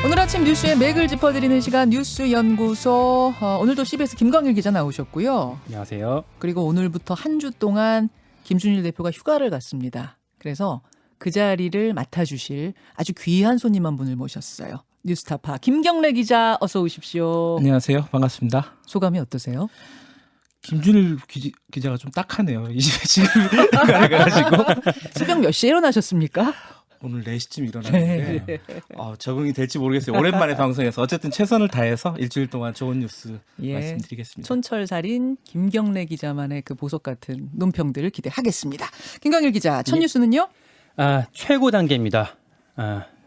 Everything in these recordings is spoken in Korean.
오늘 아침 뉴스의 맥을 짚어드리는 시간 뉴스연구소. 오늘도 CBS 김광일 기자 나오셨고요. 안녕하세요. 그리고 오늘부터 한 주 동안 김준일 대표가 휴가를 갔습니다. 그래서 그 자리를 맡아주실 아주 귀한 손님 한 분을 모셨어요. 뉴스타파 김경래 기자 어서 오십시오. 안녕하세요. 반갑습니다. 소감이 어떠세요? 김준일 기자가 좀 딱하네요. 이 집에 지금 가가지고 새벽 몇 시에 일어나셨습니까? 오늘 4시쯤 일어났는데 적응이 될지 모르겠어요. 오랜만에 방송에서 어쨌든 최선을 다해서 일주일 동안 좋은 뉴스 말씀드리겠습니다. 촌철살인 김경래 기자만의 그 보석 같은 논평들을 기대하겠습니다. 김광일 기자, 첫 뉴스는요? 최고 단계입니다.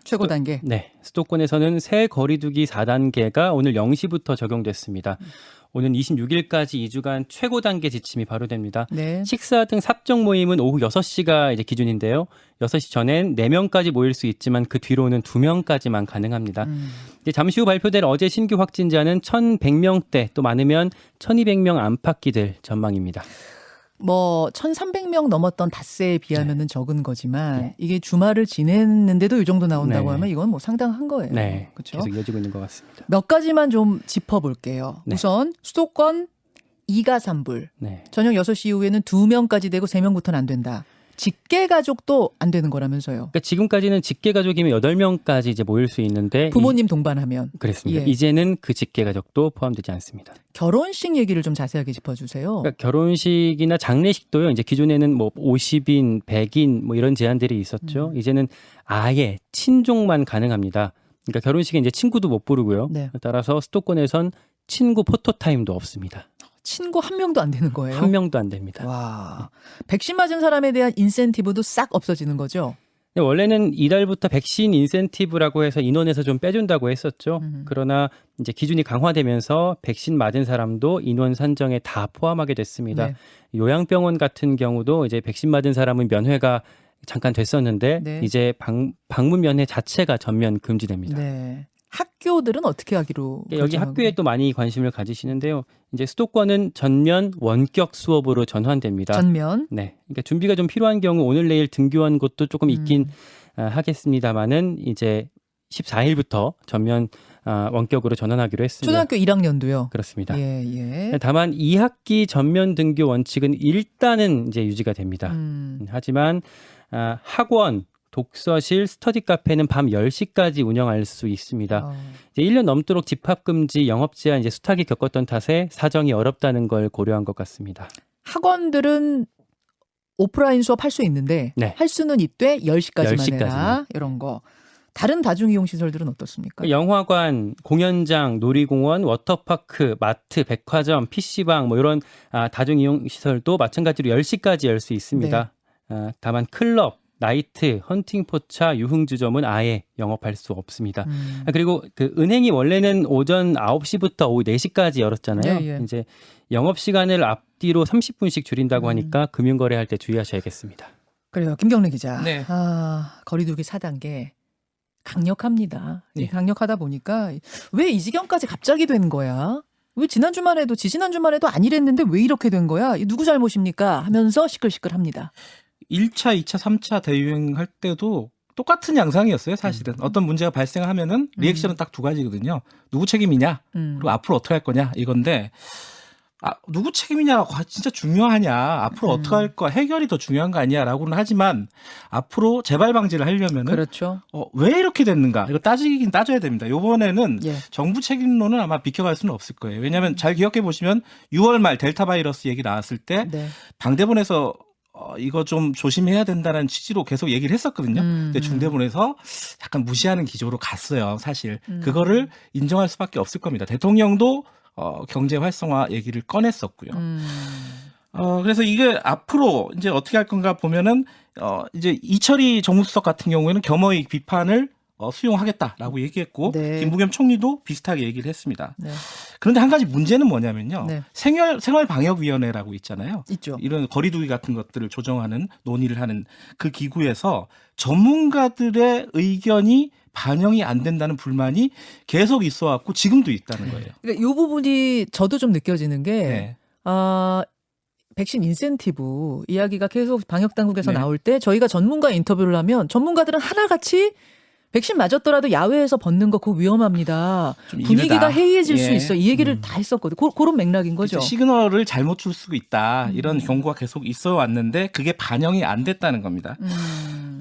최고 단계. 네. 수도권에서는 새 거리두기 4단계가 오늘 0시부터 적용됐습니다. 오는 26일까지 2주간 최고 단계 지침이 발효됩니다. 네. 식사 등 사적 모임은 오후 6시가 이제 기준인데요. 6시 전엔 4명까지 모일 수 있지만 그 뒤로는 2명까지만 가능합니다. 이제 잠시 후 발표될 어제 신규 확진자는 1,100명대 또 많으면 1,200명 안팎기들 전망입니다. 1,300명 넘었던 닷새에 비하면은 적은 거지만 이게 주말을 지냈는데도 이 정도 나온다고 하면 이건 상당한 거예요. 네. 그렇죠? 계속 이어지고 있는 것 같습니다. 몇 가지만 좀 짚어볼게요. 네. 우선 수도권 2가 3불. 네. 저녁 6시 이후에는 2명까지 되고 3명부터는 안 된다. 직계 가족도 안 되는 거라면서요. 그러니까 지금까지는 직계 가족이면 8명까지 이제 모일 수 있는데 부모님 동반하면. 그렇습니다. 예. 이제는 그 직계 가족도 포함되지 않습니다. 결혼식 얘기를 좀 자세하게 짚어주세요. 그러니까 결혼식이나 장례식도요. 이제 기존에는 50인, 100인 이런 제한들이 있었죠. 이제는 아예 친족만 가능합니다. 그러니까 결혼식에 이제 친구도 못 부르고요. 네. 따라서 수도권에선 친구 포토타임도 없습니다. 친구 한 명도 안 되는 거예요? 한 명도 안 됩니다. 와, 백신 맞은 사람에 대한 인센티브도 싹 없어지는 거죠? 원래는 이달부터 백신 인센티브라고 해서 인원에서 좀 빼준다고 했었죠. 그러나 이제 기준이 강화되면서 백신 맞은 사람도 인원 산정에 다 포함하게 됐습니다. 네. 요양병원 같은 경우도 이제 백신 맞은 사람은 면회가 잠깐 됐었는데 네. 이제 방문 면회 자체가 전면 금지됩니다. 네. 학교들은 어떻게 하기로? 여기 학교에 또 많이 관심을 가지시는데요. 이제 수도권은 전면 원격 수업으로 전환됩니다. 전면. 네, 그러니까 준비가 좀 필요한 경우 오늘 내일 등교한 곳도 조금 있긴 하겠습니다만은 이제 14일부터 전면 원격으로 전환하기로 했습니다. 초등학교 1학년도요. 그렇습니다. 예. 다만 2학기 전면 등교 원칙은 일단은 이제 유지가 됩니다. 하지만 학원, 독서실, 스터디 카페는 밤 10시까지 운영할 수 있습니다. 이제 1년 넘도록 집합 금지, 영업 제한 이제 수탁이 겪었던 탓에 사정이 어렵다는 걸 고려한 것 같습니다. 학원들은 오프라인 수업 할 수 있는데 네. 할 수는 있되 10시까지만 10시까지만. 해라. 이런 거. 다른 다중이용 시설들은 어떻습니까? 영화관, 공연장, 놀이공원, 워터파크, 마트, 백화점, PC방 이런 다중이용 시설도 마찬가지로 10시까지 열 수 있습니다. 다만 클럽, 나이트, 헌팅포차, 유흥주점은 아예 영업할 수 없습니다. 그리고 그 은행이 원래는 오전 9시부터 오후 4시까지 열었잖아요. 예. 이제 영업 시간을 앞뒤로 30분씩 줄인다고 하니까 금융거래할 때 주의하셔야겠습니다. 그래요. 김경래 기자. 네. 거리두기 4단계 강력합니다. 네. 강력하다 보니까 왜 이 지경까지 갑자기 된 거야? 왜 지난 주말에도 안 이랬는데 왜 이렇게 된 거야? 누구 잘못입니까? 하면서 시끌시끌합니다. 1차, 2차, 3차 대유행할 때도 똑같은 양상이었어요. 사실은. 어떤 문제가 발생하면은 리액션은 딱 2가지거든요. 누구 책임이냐? 그리고 앞으로 어떻게 할 거냐? 이건데 누구 책임이냐가 진짜 중요하냐? 앞으로 어떻게 할 거? 해결이 더 중요한 거 아니야?라고는 하지만 앞으로 재발 방지를 하려면은 그렇죠. 왜 이렇게 됐는가? 이거 따지긴 따져야 됩니다. 이번에는 예. 정부 책임론은 아마 비켜갈 수는 없을 거예요. 왜냐하면 잘 기억해 보시면 6월 말 델타 바이러스 얘기 나왔을 때 네. 방대본에서 이거 좀 조심해야 된다는 취지로 계속 얘기를 했었거든요. 근데 중대본에서 약간 무시하는 기조로 갔어요. 사실 그거를 인정할 수밖에 없을 겁니다. 대통령도 경제 활성화 얘기를 꺼냈었고요. 그래서 이게 앞으로 이제 어떻게 할 건가 보면은 이제 이철희 정무수석 같은 경우에는 겸허히 비판을 수용하겠다라고 얘기했고 네. 김부겸 총리도 비슷하게 얘기를 했습니다. 네. 그런데 한 가지 문제는 뭐냐면요. 네. 생활방역위원회라고 있잖아요. 있죠. 이런 거리두기 같은 것들을 조정하는 논의를 하는 그 기구에서 전문가들의 의견이 반영이 안 된다는 불만이 계속 있어 왔고 지금도 있다는 거예요. 그러니까 이 부분이 저도 좀 느껴지는 게 네. 백신 인센티브 이야기가 계속 방역 당국에서 네. 나올 때 저희가 전문가 인터뷰를 하면 전문가들은 하나같이 백신 맞았더라도 야외에서 벗는 거 그거 위험합니다. 좀 분위기가 이르다. 해이해질 수 예. 있어. 이 얘기를 다 했었거든. 그런 맥락인 거죠. 그렇죠. 시그널을 잘못 줄 수 있다. 이런 경고가 계속 있어 왔는데 그게 반영이 안 됐다는 겁니다.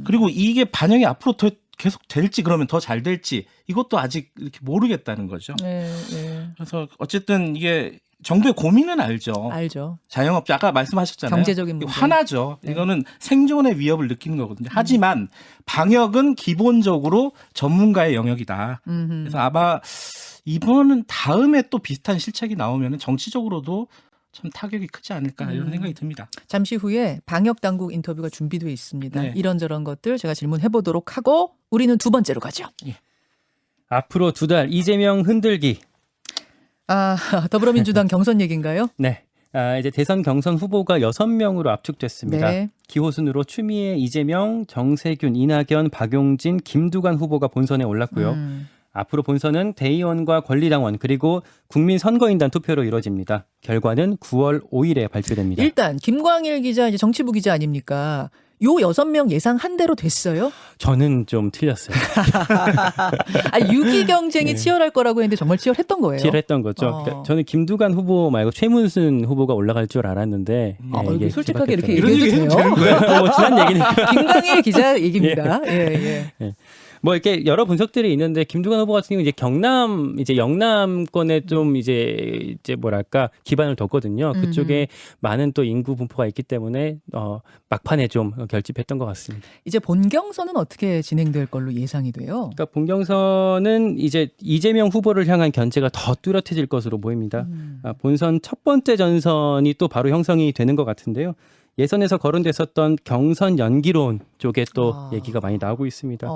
그리고 이게 반영이 앞으로 더 계속 될지 그러면 더 잘 될지 이것도 아직 이렇게 모르겠다는 거죠. 네, 네. 그래서 어쨌든 이게 정부의 고민은 알죠. 알죠. 자영업자 아까 말씀하셨잖아요. 경제적인 이거 문제. 화나죠. 네. 이거는 생존의 위협을 느끼는 거거든요. 하지만 방역은 기본적으로 전문가의 영역이다. 그래서 아마 이번은 다음에 또 비슷한 실책이 나오면 정치적으로도 참 타격이 크지 않을까 이런 생각이 듭니다. 잠시 후에 방역 당국 인터뷰가 준비되어 있습니다. 네. 이런저런 것들 제가 질문해 보도록 하고 우리는 두 번째로 가죠. 앞으로 2달 이재명 흔들기. 더불어민주당 경선 얘기인가요? 네. 이제 대선 경선 후보가 6명으로 압축됐습니다. 네. 기호순으로 추미애, 이재명, 정세균, 이낙연, 박용진, 김두관 후보가 본선에 올랐고요. 앞으로 본선은 대의원과 권리당원 그리고 국민선거인단 투표로 이루어집니다. 결과는 9월 5일에 발표됩니다. 일단 김광일 기자 이제 정치부 기자 아닙니까? 요 6명 예상한 대로 됐어요? 저는 좀 틀렸어요. 유기 경쟁이 치열할 거라고 했는데 정말 치열했던 거예요. 치열했던 거죠. 그러니까 저는 김두관 후보 말고 최문순 후보가 올라갈 줄 알았는데 이게 솔직하게 이렇게 이런 얘기해도 얘기 해도 돼요? 되는 거예요? 뭐 지난 얘기니까. 김광일 기자 얘기입니다. 예. 뭐 이렇게 여러 분석들이 있는데 김두관 후보 같은 경우 이제 영남권에 좀 이제 뭐랄까 기반을 뒀거든요. 그쪽에 많은 또 인구 분포가 있기 때문에 막판에 좀 결집했던 것 같습니다. 이제 본경선은 어떻게 진행될 걸로 예상이 돼요? 그러니까 본경선은 이제 이재명 후보를 향한 견제가 더 뚜렷해질 것으로 보입니다. 본선 첫 번째 전선이 또 바로 형성이 되는 것 같은데요. 예선에서 거론됐었던 경선 연기론 쪽에 또 얘기가 많이 나오고 있습니다.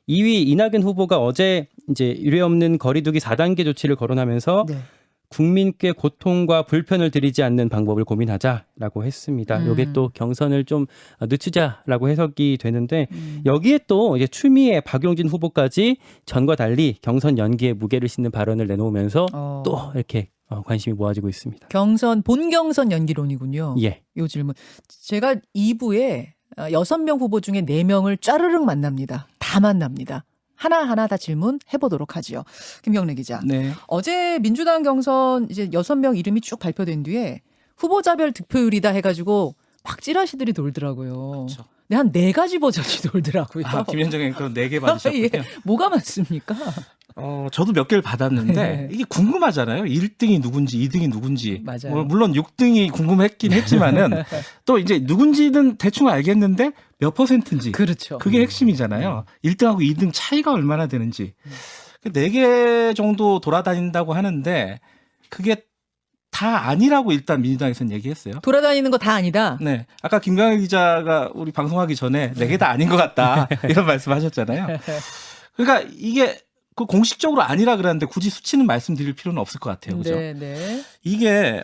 2위 이낙연 후보가 어제 이제 유례없는 거리두기 4단계 조치를 거론하면서 네. 국민께 고통과 불편을 드리지 않는 방법을 고민하자라고 했습니다. 이게 또 경선을 좀 늦추자라고 해석이 되는데 여기에 또 이제 추미애, 박용진 후보까지 전과 달리 경선 연기에 무게를 싣는 발언을 내놓으면서 또 이렇게 관심이 모아지고 있습니다. 본경선 연기론이군요. 예. 이 질문. 제가 2부에 6명 후보 중에 4명을 짜르륵 만납니다. 다 만납니다. 하나하나 다 질문해보도록 하죠. 김경래 기자. 네. 어제 민주당 경선 이제 6명 이름이 쭉 발표된 뒤에 후보자별 득표율이다 해가지고 막 찌라시들이 돌더라고요. 그렇죠. 근데 한 4가지 버전이 돌더라고요. 김현정 앵커는 4개 예, 받으셨군요. 뭐가 많습니까? 저도 몇 개를 받았는데 네. 이게 궁금하잖아요. 1등이 누군지 2등이 누군지. 맞아요. 뭐 물론 6등이 궁금했긴 했지만은 또 이제 누군지는 대충 알겠는데 몇 퍼센트인지. 그렇죠. 그게 핵심이잖아요. 1등하고 2등 차이가 얼마나 되는지. 4개 정도 돌아다닌다고 하는데 그게 다 아니라고 일단 민주당에서는 얘기했어요. 돌아다니는 거 다 아니다. 네. 아까 김광일 기자가 우리 방송하기 전에 4개 다 아닌 것 같다. 이런 말씀 하셨잖아요. 그러니까 이게 그 공식적으로 아니라 그랬는데 굳이 수치는 말씀드릴 필요는 없을 것 같아요. 그죠? 네. 이게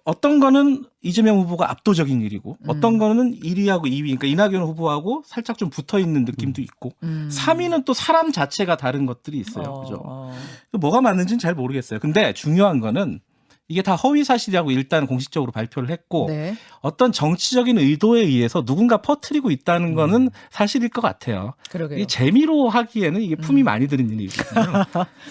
어떤 거는 이재명 후보가 압도적인 일이고 어떤 거는 1위하고 2위 그러니까 이낙연 후보하고 살짝 좀 붙어 있는 느낌도 있고 3위는 또 사람 자체가 다른 것들이 있어요. 그죠? 뭐가 맞는지는 잘 모르겠어요. 근데 중요한 거는 이게 다 허위 사실이라고 일단 공식적으로 발표를 했고 네. 어떤 정치적인 의도에 의해서 누군가 퍼뜨리고 있다는 거는 사실일 것 같아요. 그러게요. 이 재미로 하기에는 이게 품이 많이 드는 일이거든요.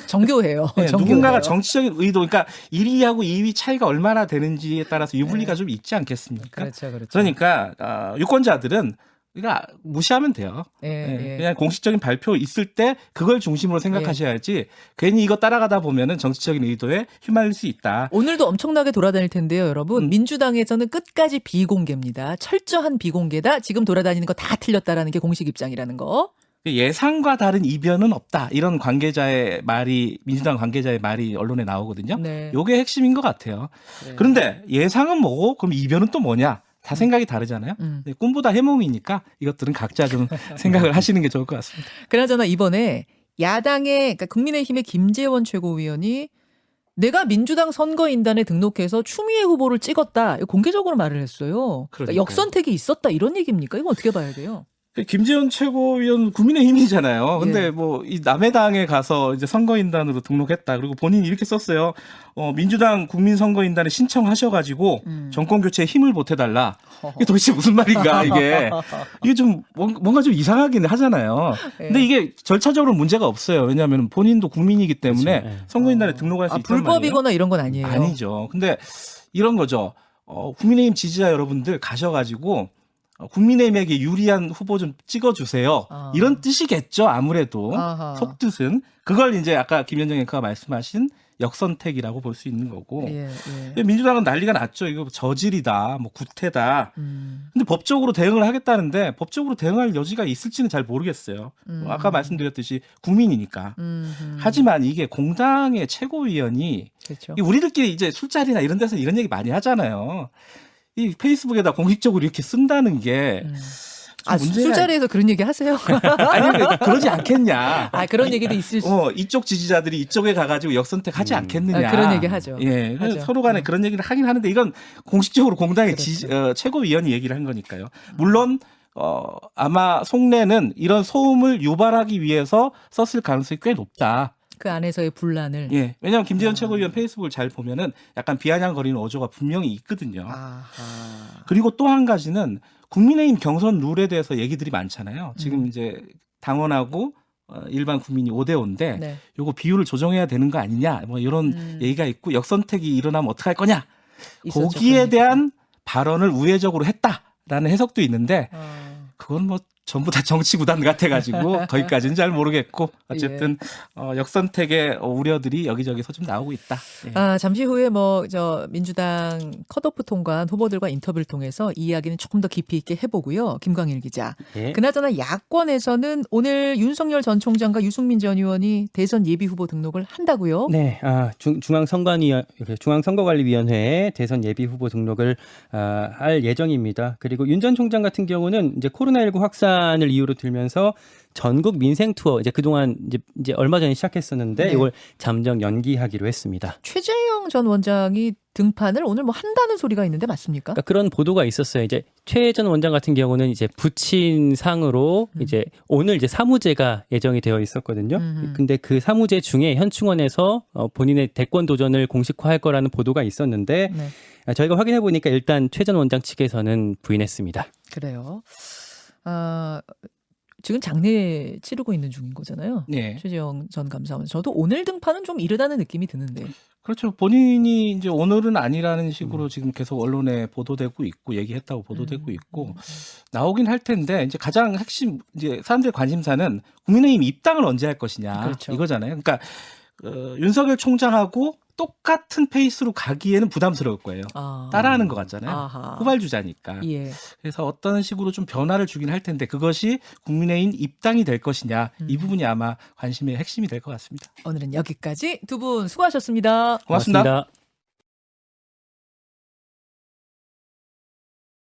정교해요. 네, 정교해요. 누군가가 정치적인 의도, 그러니까 1위하고 2위 차이가 얼마나 되는지에 따라서 유불리가 좀 있지 않겠습니까? 그렇죠. 그러니까 유권자들은 그러니까 무시하면 돼요. 예. 그냥 공식적인 발표 있을 때 그걸 중심으로 생각하셔야지 괜히 이거 따라가다 보면은 정치적인 의도에 휘말릴 수 있다. 오늘도 엄청나게 돌아다닐 텐데요, 여러분. 민주당에서는 끝까지 비공개입니다. 철저한 비공개다. 지금 돌아다니는 거 다 틀렸다라는 게 공식 입장이라는 거. 예상과 다른 이변은 없다. 이런 관계자의 말이 민주당 관계자의 말이 언론에 나오거든요. 네. 요게 핵심인 것 같아요. 네. 그런데 예상은 뭐고 그럼 이변은 또 뭐냐? 다 생각이 다르잖아요. 꿈보다 해몽이니까 이것들은 각자 좀 생각을 하시는 게 좋을 것 같습니다. 그나저나 이번에 야당의 그러니까 국민의힘의 김재원 최고위원이 내가 민주당 선거인단에 등록해서 추미애 후보를 찍었다. 공개적으로 말을 했어요. 그러니까 그러니까요. 역선택이 있었다 이런 얘기입니까? 이건 어떻게 봐야 돼요? 김재원 최고위원 국민의힘이잖아요. 근데 예. 뭐 이 남의 당에 가서 이제 선거인단으로 등록했다. 그리고 본인이 이렇게 썼어요. 민주당 국민선거인단에 신청하셔가지고 정권 교체에 힘을 보태달라. 이게 도대체 무슨 말인가 이게 좀 뭔가 좀 이상하긴 하잖아요. 근데 이게 절차적으로 문제가 없어요. 왜냐하면 본인도 국민이기 때문에 그렇죠. 예. 선거인단에 등록할 수 있단 말이에요. 불법이거나 이런 건 아니에요. 아니죠. 근데 이런 거죠. 국민의힘 지지자 여러분들 가셔가지고 국민의힘에게 유리한 후보 좀 찍어주세요. 아. 이런 뜻이겠죠. 아무래도 아하. 속뜻은 그걸 이제 아까 김현정 앵커가 말씀하신 역선택이라고 볼 수 있는 거고. 예, 예. 근데 민주당은 난리가 났죠. 이거 저질이다, 뭐 구태다. 근데 법적으로 대응을 하겠다는데 법적으로 대응할 여지가 있을지는 잘 모르겠어요. 아까 말씀드렸듯이 국민이니까. 하지만 이게 공당의 최고위원이 그렇죠. 이 우리들끼리 이제 술자리나 이런 데서 이런 얘기 많이 하잖아요. 이 페이스북에다 공식적으로 이렇게 쓴다는 게 문제가 술자리에서 그런 얘기 하세요? 아니 그러지 않겠냐. 그런 얘기도 있을 수. 이쪽 지지자들이 이쪽에 가가지고 역선택하지 않겠느냐. 그런 얘기 하죠. 예, 하죠. 서로 간에 그런 얘기를 하긴 하는데 이건 공식적으로 공당의 그렇죠. 최고위원이 얘기를 한 거니까요. 물론 아마 속내는 이런 소음을 유발하기 위해서 썼을 가능성이 꽤 높다. 그 안에서의 분란을. 예, 왜냐하면 김재현 최고위원 페이스북을 잘 보면은 약간 비아냥거리는 어조가 분명히 있거든요. 아하. 그리고 또 한 가지는 국민의힘 경선 룰에 대해서 얘기들이 많잖아요. 지금 이제 당원하고 일반 국민이 5대5인데 네. 요거 비율을 조정해야 되는 거 아니냐 뭐 이런 얘기가 있고 역선택이 일어나면 어떡할 거냐 있었죠, 거기에 그런 대한 발언을 우회적으로 했다라는 해석도 있는데 그건 뭐 전부 다 정치 구단 같아가지고 거기까지는 잘 모르겠고 어쨌든 역선택의 우려들이 여기저기서 좀 나오고 있다. 예. 잠시 후에 민주당 컷오프 통과한 후보들과 인터뷰를 통해서 이 이야기는 조금 더 깊이 있게 해보고요. 김광일 기자. 예. 그나저나 야권에서는 오늘 윤석열 전 총장과 유승민 전 의원이 대선 예비 후보 등록을 한다고요? 네, 중앙선거관리위원회에 대선 예비 후보 등록을 할 예정입니다. 그리고 윤 전 총장 같은 경우는 이제 코로나19 확산을 이유로 들면서 전국 민생 투어 이제 그동안 이제 얼마 전에 시작했었는데 네. 이걸 잠정 연기하기로 했습니다. 최재형 전 원장이 등판을 오늘 한다는 소리가 있는데 맞습니까? 그러니까 그런 보도가 있었어요. 이제 최 전 원장 같은 경우는 이제 부친 상으로 이제 오늘 이제 사무제가 예정이 되어 있었거든요. 근데 그 사무제 중에 현충원에서 본인의 대권 도전을 공식화할 거라는 보도가 있었는데 네. 저희가 확인해 보니까 일단 최 전 원장 측에서는 부인했습니다. 그래요. 지금 장례 치르고 있는 중인 거잖아요. 네. 최재형 전 감사원. 저도 오늘 등판은 좀 이르다는 느낌이 드는데. 그렇죠. 본인이 이제 오늘은 아니라는 식으로 지금 계속 언론에 보도되고 있고 얘기했다고 보도되고 있고 나오긴 할 텐데 이제 가장 핵심 이제 사람들의 관심사는 국민의힘 입당을 언제 할 것이냐 그렇죠. 이거잖아요. 그러니까 윤석열 총장하고 똑같은 페이스로 가기에는 부담스러울 거예요. 따라하는 것 같잖아요. 아하. 후발주자니까. 예. 그래서 어떤 식으로 좀 변화를 주긴 할 텐데 그것이 국민의힘 입당이 될 것이냐 이 부분이 아마 관심의 핵심이 될 것 같습니다. 오늘은 여기까지 두 분 수고하셨습니다. 고맙습니다.